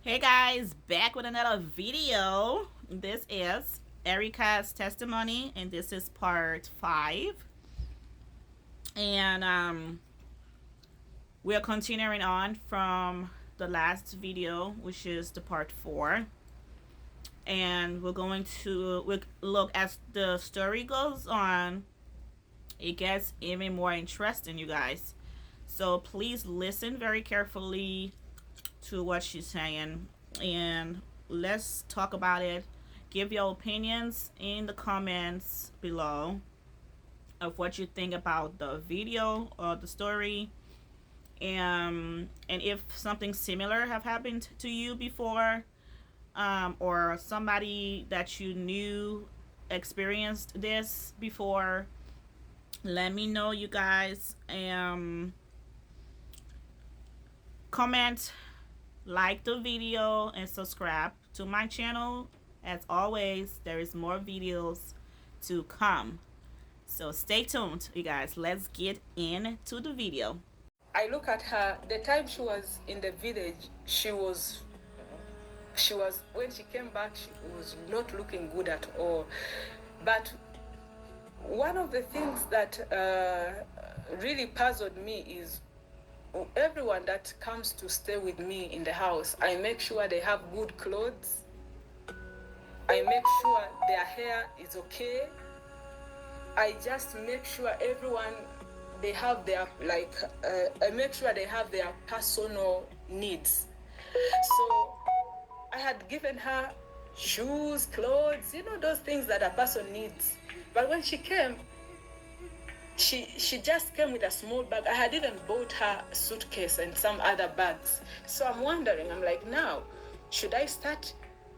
Hey guys, back with another video. This is Erica's testimony, and this is part 5. And we're continuing on from the last video, which is the part 4. And we're going to look as the story goes on. It gets even more interesting, you guys. So please listen very carefully to what she's saying, and let's talk about it. Give your opinions in the comments below of what you think about the video or the story, and if something similar have happened to you before, or somebody that you knew experienced this before. Let me know, you guys. Comment, like the video, and subscribe to my channel. As always, there is more videos to come, so stay tuned, you guys. Let's get into the video. I look at her, the time she was in the village, she was when she came back, she was not looking good at all. But one of the things that really puzzled me is everyone that comes to stay with me in the house, I make sure they have good clothes. I make sure their hair is okay. I just make sure everyone, they have their I make sure they have their personal needs. So I had given her shoes, clothes, those things that a person needs. But when she came, she just came with a small bag. I had even bought her a suitcase and some other bags. So I'm wondering, I'm like, now, should I start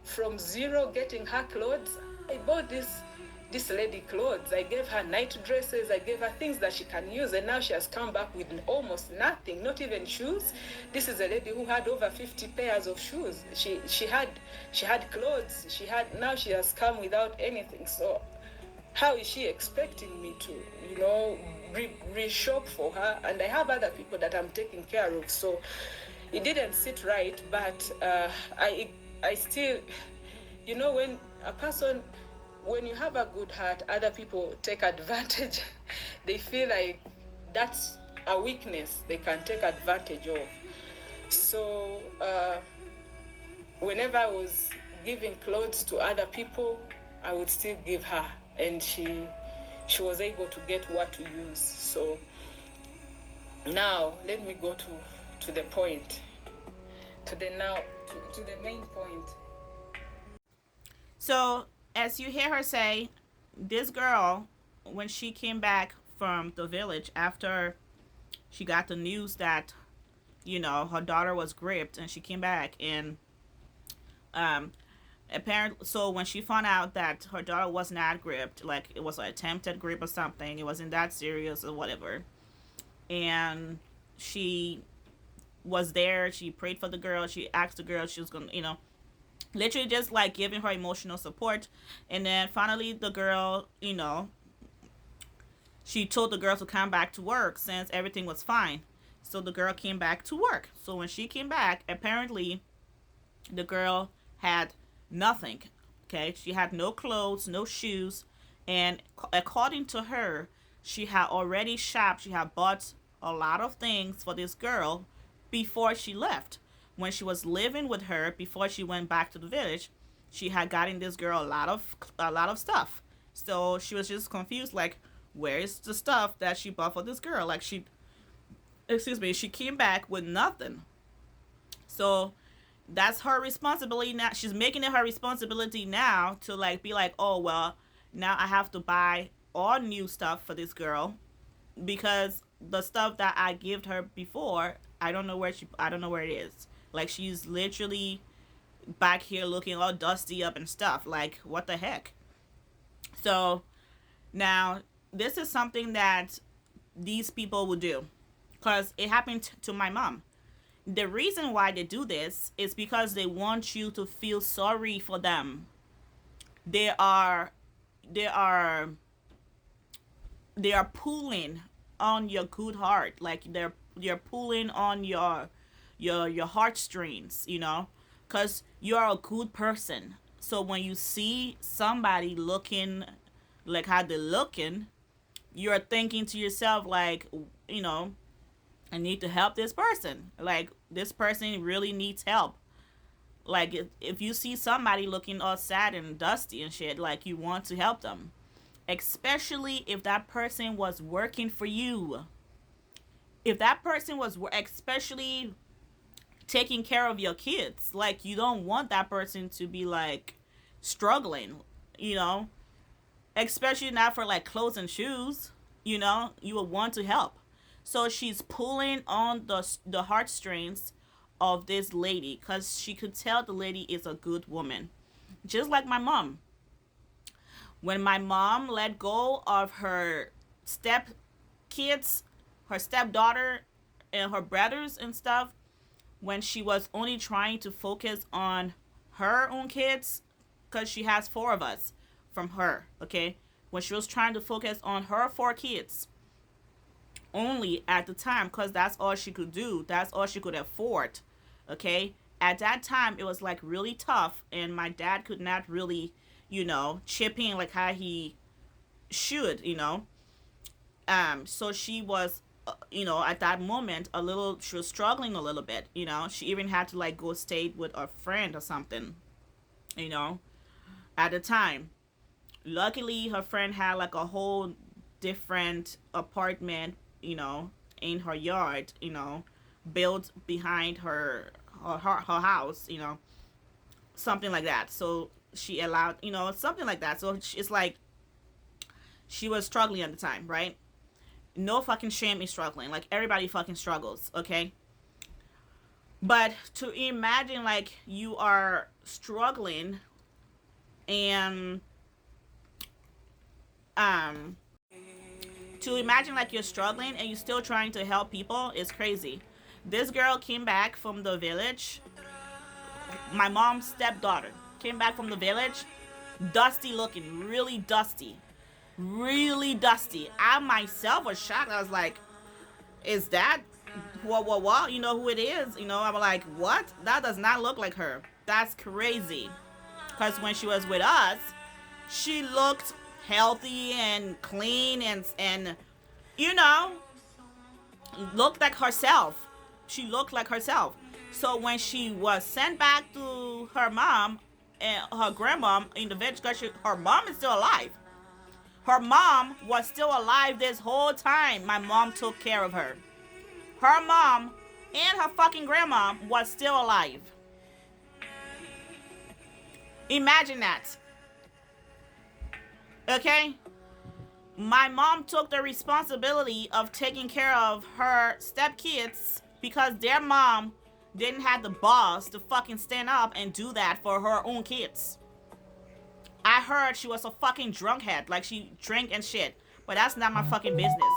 from zero getting her clothes? I bought this lady clothes. I gave her night dresses. I gave her things that she can use, and now she has come back with almost nothing, not even shoes. This is a lady who had over 50 pairs of shoes. She had clothes. Now she has come without anything. So how is she expecting me to, re-shop for her? And I have other people that I'm taking care of. So it didn't sit right, but I still, when you have a good heart, other people take advantage. They feel like that's a weakness they can take advantage of. So whenever I was giving clothes to other people, I would still give her, and she was able to get what to use. So now let me go to the point, to the main point. So as you hear her say, this girl, when she came back from the village after she got the news that her daughter was gripped, and she came back, and apparently, so when she found out that her daughter was not gripped, like it was an attempted grip or something, it wasn't that serious or whatever, and she was there, she prayed for the girl, she asked the girl, she was gonna, literally just like giving her emotional support. And then finally the girl, she told the girl to come back to work since everything was fine. So the girl came back to work. So when she came back, apparently the girl had nothing. Okay, she had no clothes, no shoes, and according to her, she had already shopped. She had bought a lot of things for this girl before she left. When she was living with her before she went back to the village, she had gotten this girl a lot of stuff. So she was just confused, like, where's the stuff that she bought for this girl? Like, she came back with nothing. So that's her responsibility now. She's making it her responsibility now to like be like, oh well, now I have to buy all new stuff for this girl, because the stuff that I gave her before, I don't know where it is. Like, she's literally back here looking all dusty up and stuff. Like, what the heck? So now this is something that these people will do, because it happened to my mom. The reason why they do this is because they want you to feel sorry for them. They are they are they are pulling on your good heart. Like, they're pulling on your heartstrings, because you're a good person. So when you see somebody looking like how they're looking, you're thinking to yourself like, you know, I need to help this person. Like this person really needs help. Like if you see somebody looking all sad and dusty and shit, like you want to help them. Especially if that person was working for you. If that person was especially taking care of your kids, like you don't want that person to be like struggling, you know, especially not for like clothes and shoes, you know, you would want to help. So she's pulling on the heartstrings of this lady because she could tell the lady is a good woman. Just like my mom. When my mom let go of her step kids, her stepdaughter, and her brothers and stuff, when she was only trying to focus on her own kids, because she has four of us from her, okay? When she was trying to focus on her four kids only at the time, because that's all she could do, that's all she could afford, okay? At that time, it was like really tough, and my dad could not really, you know, chip in like how he should, you know. So she was, you know, at that moment a little, she was struggling a little bit, you know. She even had to like go stay with a friend or something, you know, at the time. Luckily her friend had like a whole different apartment, you know, in her yard, you know, built behind her house, you know, something like that. So she allowed, you know, something like that. So it's like she was struggling at the time, right? No fucking shame in struggling. Like everybody fucking struggles, okay? But to imagine like you are struggling and um to imagine like you're struggling and you're still trying to help people is crazy. This girl came back from the village. My mom's stepdaughter came back from the village, dusty looking, really dusty, really dusty. I myself was shocked. I was like, is that what? You know who it is? You know, I'm like, what? That does not look like her. That's crazy. Because when she was with us, she looked healthy and clean and you know, looked like herself. She looked like herself. So when she was sent back to her mom and her grandmom in the village, because her mom is still alive. Her mom was still alive this whole time. My mom took care of her. Her mom and her fucking grandma was still alive. Imagine that. Okay? My mom took the responsibility of taking care of her stepkids because their mom didn't have the balls to fucking stand up and do that for her own kids. I heard she was a fucking drunkhead, like she drank and shit, but that's not my fucking business.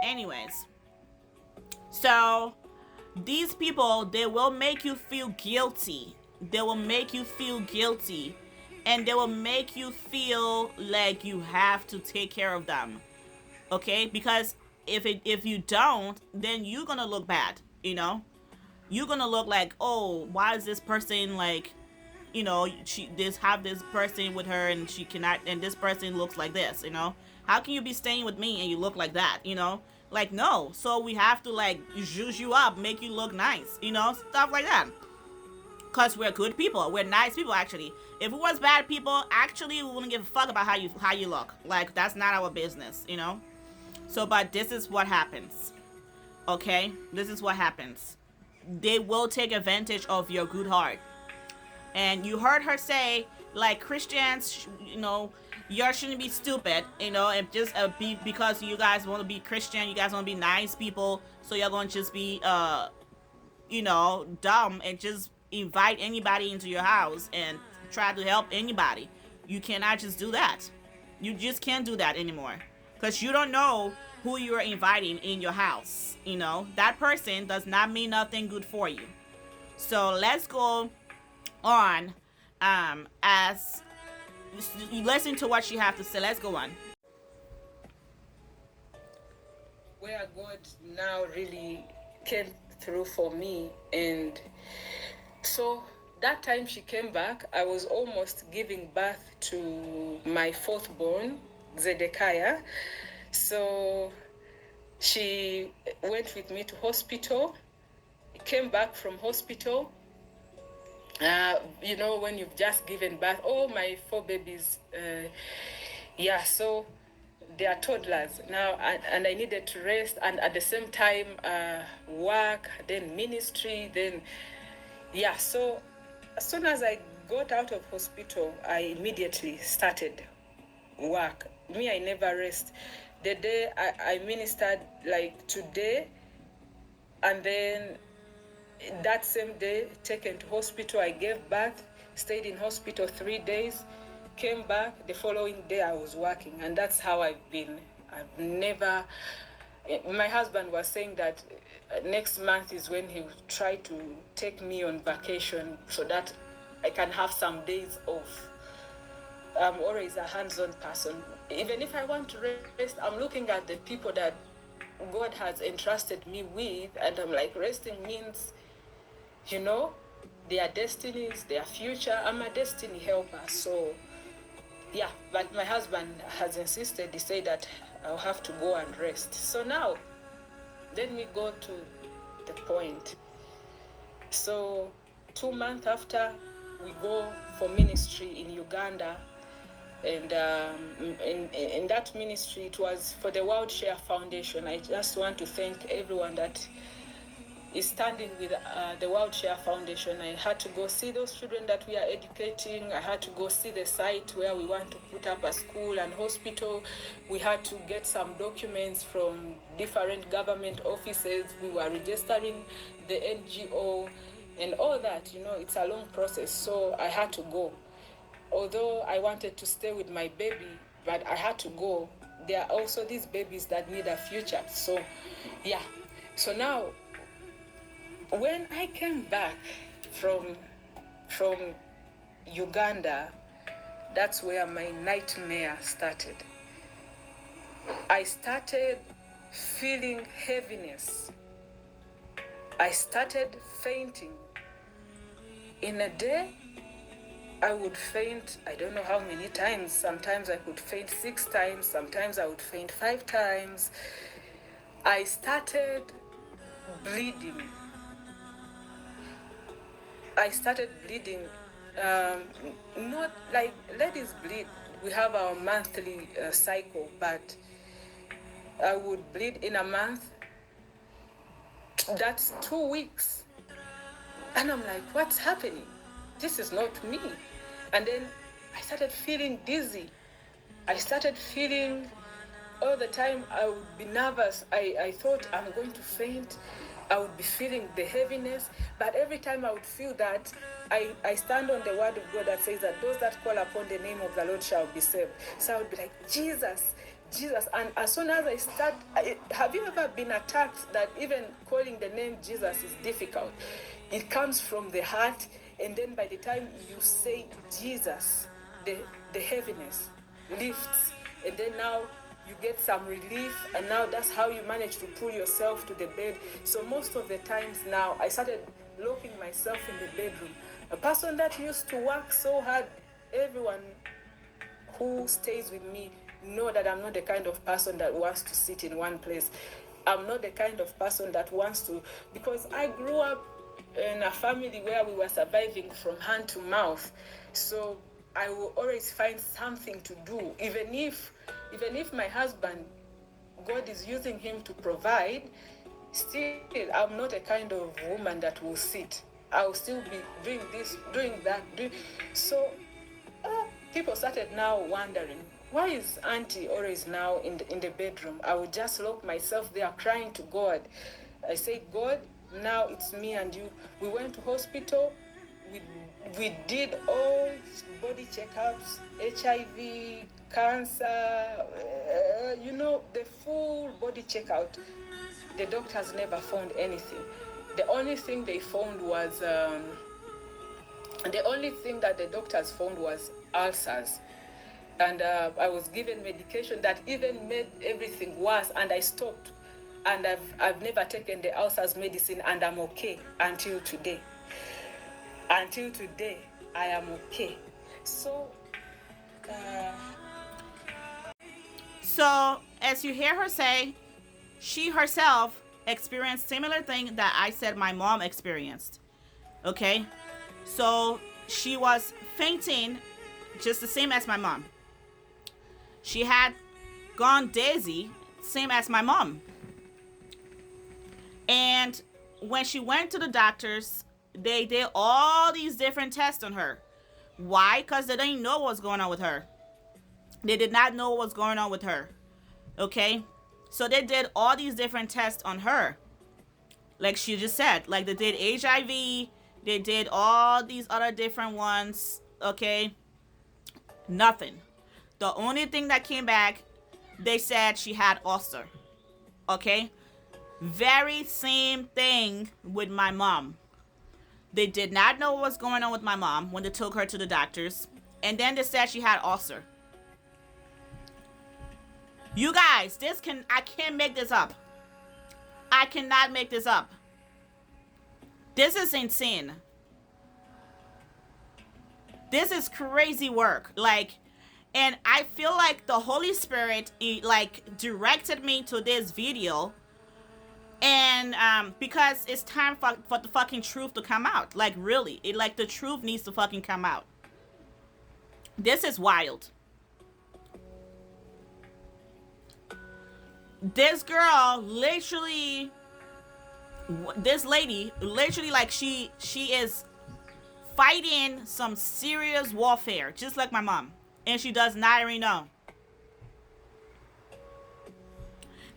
Anyways, so these people, they will make you feel guilty. They will make you feel guilty. And they will make you feel like you have to take care of them. Okay? Because if you don't, then you're gonna look bad, you know? You're gonna look like, oh, why is this person like, you know, she this have this person with her and she cannot, and this person looks like this, you know? How can you be staying with me and you look like that, you know? Like, no. So we have to like zhuzh you up, make you look nice, you know? Stuff like that. Cause we're good people. We're nice people actually. If it was bad people, actually we wouldn't give a fuck about how you look. Like that's not our business, you know? So but this is what happens. Okay? This is what happens. They will take advantage of your good heart. And you heard her say, like, Christians, you know, you shouldn't be stupid, you know, and just be because you guys want to be Christian, you guys want to be nice people, so you're going to just be, you know, dumb and just invite anybody into your house and try to help anybody. You cannot just do that. You just can't do that anymore. Because you don't know who you are inviting in your house. You know, that person does not mean nothing good for you. So let's go on as you listen to what you have to say. Let's go on. Where God now really came through for me. And so that time she came back, I was almost giving birth to my fourth born, Zedekiah. So she went with me to hospital, came back from hospital. When you've just given birth, oh, my four babies, so they are toddlers now, and I needed to rest, and at the same time, work, then ministry, then, so as soon as I got out of hospital, I immediately started work. Me, I never rest. The day I ministered, like today, and then that same day, taken to hospital, I gave birth, stayed in hospital 3 days, came back. The following day, I was working, and that's how I've been. I've never. My husband was saying that next month is when he will try to take me on vacation so that I can have some days off. I'm always a hands-on person. Even if I want to rest, I'm looking at the people that God has entrusted me with, and I'm like, resting means, their destinies, their future. I'm a destiny helper. So, but my husband has insisted. He said that I'll have to go and rest. So now, let me go to the point. So 2 months after, we go for ministry in Uganda. And in that ministry, it was for the World Share Foundation. I just want to thank everyone that is standing with the World Share Foundation. I had to go see those children that we are educating. I had to go see the site where we want to put up a school and hospital. We had to get some documents from different government offices. We were registering the NGO and all that. It's a long process. So I had to go. Although I wanted to stay with my baby, but I had to go. There are also these babies that need a future. So, So now, when I came back from Uganda, that's where my nightmare started. I started feeling heaviness. I started fainting. In a day, I would faint, I don't know how many times. Sometimes I could faint 6 times. Sometimes I would faint 5 times. I started bleeding. Not like ladies bleed. We have our monthly cycle, but I would bleed in a month. That's 2 weeks. And I'm like, what's happening? This is not me. And then I started feeling dizzy. I started feeling all the time I would be nervous. I thought I'm going to faint. I would be feeling the heaviness. But every time I would feel that, I stand on the word of God that says that those that call upon the name of the Lord shall be saved. So I would be like, Jesus, Jesus. And as soon as I start, have you ever been attacked that even calling the name Jesus is difficult? It comes from the heart, and then by the time you say Jesus, the heaviness lifts, and then now you get some relief, and now that's how you manage to pull yourself to the bed. So most of the times now, I started locking myself in the bedroom. A person that used to work so hard, everyone who stays with me know that I'm not the kind of person that wants to sit in one place. I'm not the kind of person that wants to, because I grew up in a family where we were surviving from hand to mouth. So I will always find something to do, even if my husband, God is using him to provide. Still, I'm not a kind of woman that will sit. I'll still be doing this, doing that. So people started now wondering, why is Auntie always now in the bedroom? I would just lock myself there crying to God. I said, God, now it's me and you. We went to hospital. We did all body checkups, HIV, cancer, the full body checkout. The doctors never found anything. The only thing they found was, the only thing that the doctors found was ulcers. And I was given medication that even made everything worse, and I stopped. And I've never taken the ulcers medicine, and I'm okay until today. until today, I am okay. So, uh, So, as you hear her say, she herself experienced similar thing that I said my mom experienced. Okay? So, she was fainting just the same as my mom. She had gone dizzy, same as my mom. And when she went to the doctors, they did all these different tests on her. Why? Because they didn't know what was going on with her. They did not know what was going on with her. Okay? So they did all these different tests on her. Like she just said, like they did HIV, they did all these other different ones. Okay? Nothing. The only thing that came back, they said she had ulcer. Okay? Very same thing with my mom. They did not know what was going on with my mom when they took her to the doctors. And then they said she had ulcer. You guys, I can't make this up. I cannot make this up. This is insane. This is crazy work. Like, and I feel like the Holy Spirit, like, directed me to this video. And because it's time for the fucking truth to come out. Like, really. Like, the truth needs to fucking come out. This is wild. This girl literally, this lady literally, like, she is fighting some serious warfare, just like my mom, and she does not even know.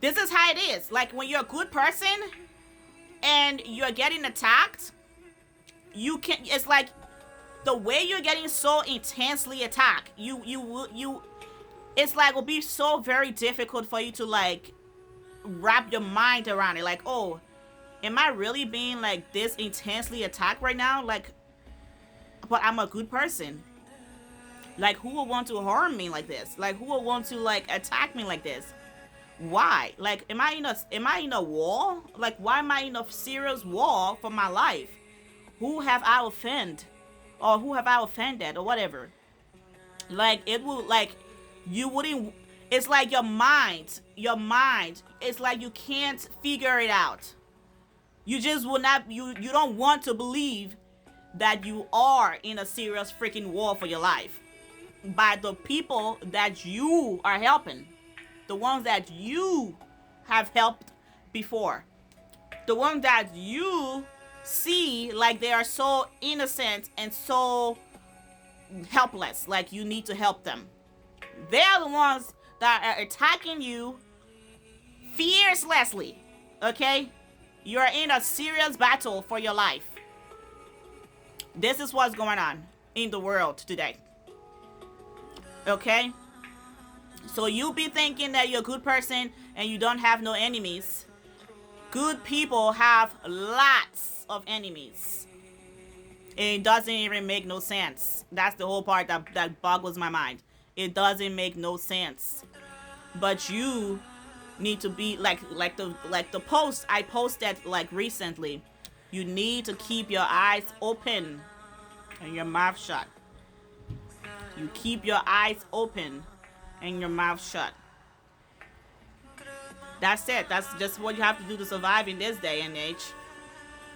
This is how it is. Like, when you're a good person and you're getting attacked, you can, it's like the way you're getting so intensely attacked, it's like will be so very difficult for you to, like, wrap your mind around it. Like, oh, am I really being, like, this intensely attacked right now? Like, but I'm a good person. Like, who would want to harm me like this? Like, who would want to, like, attack me like this? Why? Like, am I in a war? Like, why am I in a serious war for my life? Who have I offended? Or who have I offended? Or whatever. Like, it will, like, you wouldn't, it's like your mind, it's like you can't figure it out. You just will not, you don't want to believe that you are in a serious freaking war for your life by the people that you are helping, the ones that you have helped before, the ones that you see like they are so innocent and so helpless, like you need to help them. They're the ones that are attacking you fiercely. Okay? You're in a serious battle for your life. This is what's going on in the world today. Okay? So you be thinking that you're a good person and you don't have no enemies. Good people have lots of enemies. It doesn't even make no sense. That's the whole part that boggles my mind. It doesn't make no sense. But you need to be like the post I posted like recently. You need to keep your eyes open and your mouth shut. You keep your eyes open and your mouth shut. That's it. That's just what you have to do to survive in this day and age.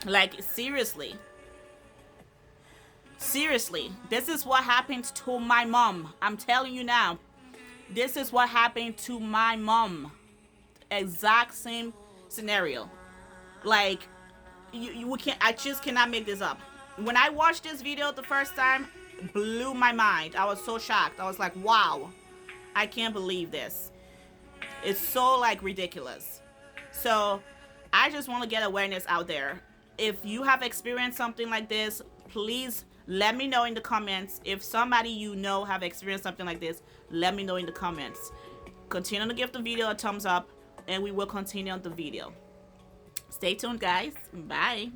Like, seriously. Seriously, this is what happened to my mom. I'm telling you now. This is what happened to my mom. Exact same scenario. Like, you can't, I just cannot make this up. When I watched this video the first time, it blew my mind. I was so shocked. I was like, wow, I can't believe this. It's so, like, ridiculous. So I just want to get awareness out there. If you have experienced something like this, please let me know in the comments. If somebody you know have experienced something like this, let me know in the comments. Continue to give the video a thumbs up, and we will continue on the video. Stay tuned, guys. Bye.